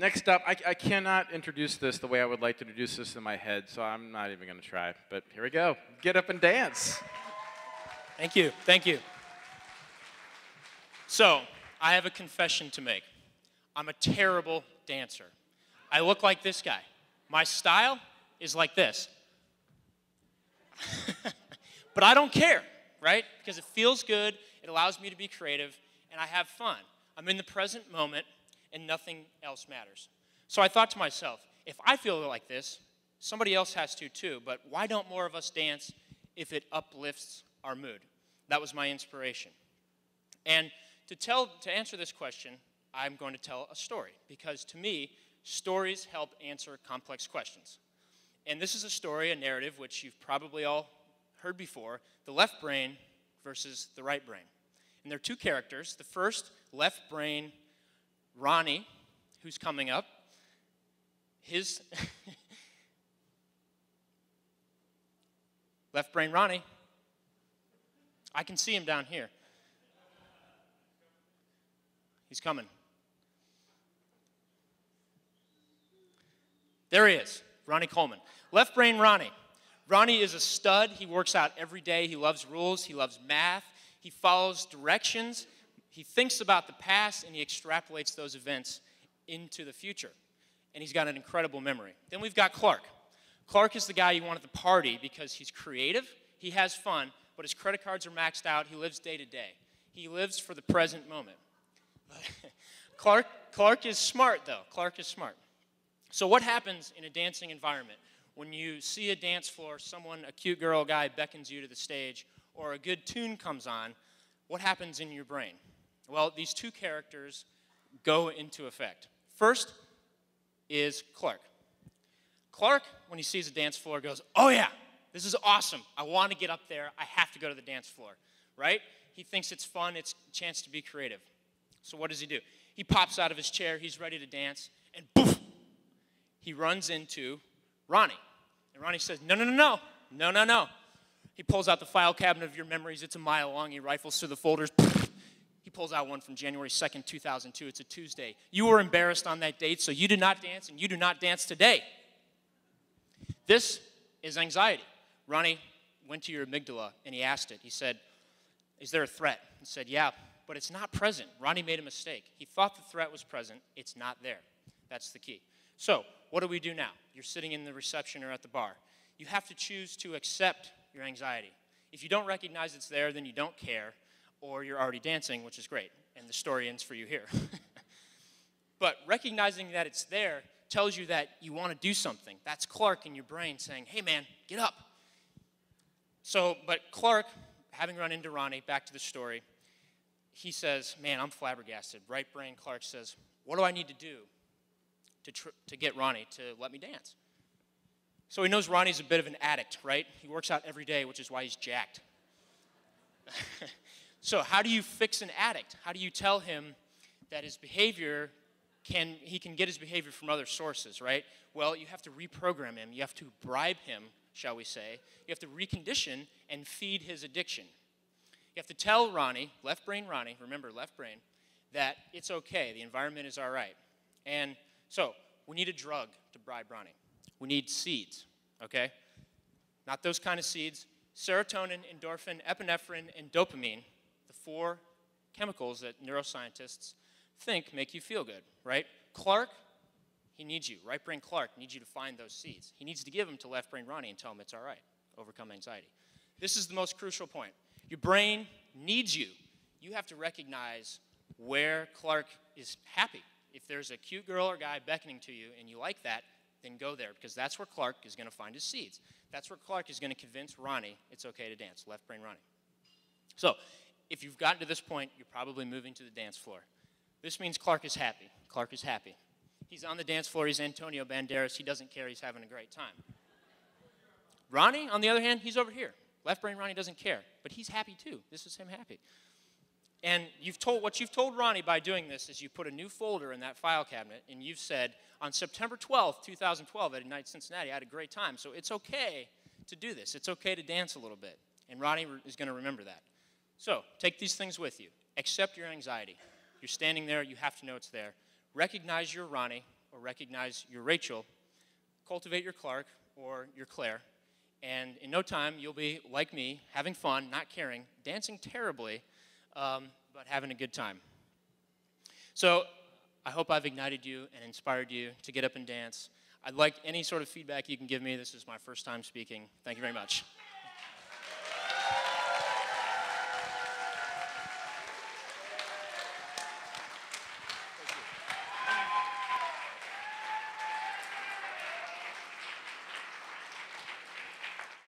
next up, I cannot introduce this the way I would like to introduce this in my head, so I'm not even going to try. But here we go. Get up and dance. Thank you. Thank you. So, I have a confession to make. I'm a terrible dancer. I look like this guy. My style is like this. But I don't care, right? Because it feels good, it allows me to be creative, and I have fun. I'm in the present moment, and nothing else matters. So I thought to myself, if I feel like this, somebody else has to too, but why don't more of us dance if it uplifts our mood? That was my inspiration. And to answer this question, I'm going to tell a story, because to me, stories help answer complex questions. And this is a story, a narrative, which you've probably all heard before, the left brain versus the right brain. And there are two characters. The first, left brain Ronnie, who's coming up. His left brain Ronnie. I can see him down here. He's coming. There he is, Ronnie Coleman. Left brain Ronnie. Ronnie is a stud. He works out every day. He loves rules. He loves math. He follows directions. He thinks about the past, and he extrapolates those events into the future. And he's got an incredible memory. Then we've got Clark. Clark is the guy you want at the party because he's creative, he has fun, but his credit cards are maxed out. He lives day to day. He lives for the present moment. Clark is smart, though. Clark is smart. So what happens in a dancing environment when you see a dance floor, a cute girl, guy beckons you to the stage, or a good tune comes on? What happens in your brain? Well, these two characters go into effect. First is Clark. Clark, when he sees a dance floor, goes, oh yeah, this is awesome. I want to get up there. I have to go to the dance floor, right? He thinks it's fun. It's a chance to be creative. So what does he do? He pops out of his chair. He's ready to dance, and poof, he runs into Ronnie. And Ronnie says, no, no, no, no, no, no, no. He pulls out the file cabinet of your memories. It's a mile long. He rifles through the folders. He pulls out one from January 2nd, 2002. It's a Tuesday. You were embarrassed on that date, so you did not dance, and you do not dance today. This is anxiety. Ronnie went to your amygdala, and he asked it. He said, is there a threat? He said, yeah, but it's not present. Ronnie made a mistake. He thought the threat was present. It's not there. That's the key. So what do we do now? You're sitting in the reception or at the bar. You have to choose to accept your anxiety. If you don't recognize it's there, then you don't care, or you're already dancing, which is great, and the story ends for you here. But recognizing that it's there tells you that you want to do something. That's Clark in your brain saying, hey man, get up. So, but Clark, having run into Ronnie, back to the story, he says, man, I'm flabbergasted. Right brain Clark says, what do I need to do to get Ronnie to let me dance? So he knows Ronnie's a bit of an addict, right? He works out every day, which is why he's jacked. So how do you fix an addict? How do you tell him that his behavior he can get his behavior from other sources, right? Well, you have to reprogram him. You have to bribe him, shall we say. You have to recondition and feed his addiction. You have to tell Ronnie, left brain Ronnie, remember left brain, that it's okay, the environment is all right. And so we need a drug to bribe Ronnie. We need seeds, okay? Not those kind of seeds. Serotonin, endorphin, epinephrine, and dopamine, the four chemicals that neuroscientists think make you feel good, right? Clark, he needs you. Right brain Clark needs you to find those seeds. He needs to give them to left brain Ronnie and tell him it's all right. Overcome anxiety. This is the most crucial point. Your brain needs you. You have to recognize where Clark is happy. If there's a cute girl or guy beckoning to you and you like that, then go there, because that's where Clark is going to find his seeds. That's where Clark is going to convince Ronnie it's okay to dance, left brain Ronnie. So if you've gotten to this point, you're probably moving to the dance floor. This means Clark is happy. Clark is happy. He's on the dance floor. He's Antonio Banderas. He doesn't care. He's having a great time. Ronnie, on the other hand, he's over here. Left brain Ronnie doesn't care, but he's happy too. This is him happy. And what you've told Ronnie by doing this is you put a new folder in that file cabinet, and you've said, on September 12th, 2012, at Ignite Cincinnati, I had a great time, so it's okay to do this. It's okay to dance a little bit. And Ronnie is going to remember that. So take these things with you. Accept your anxiety. You're standing there. You have to know it's there. Recognize you're Ronnie. or recognize your Rachel, cultivate your Clark or your Claire, and in no time you'll be like me, having fun, not caring, dancing terribly, but having a good time. So I hope I've ignited you and inspired you to get up and dance. I'd like any sort of feedback you can give me. This is my first time speaking. Thank you very much.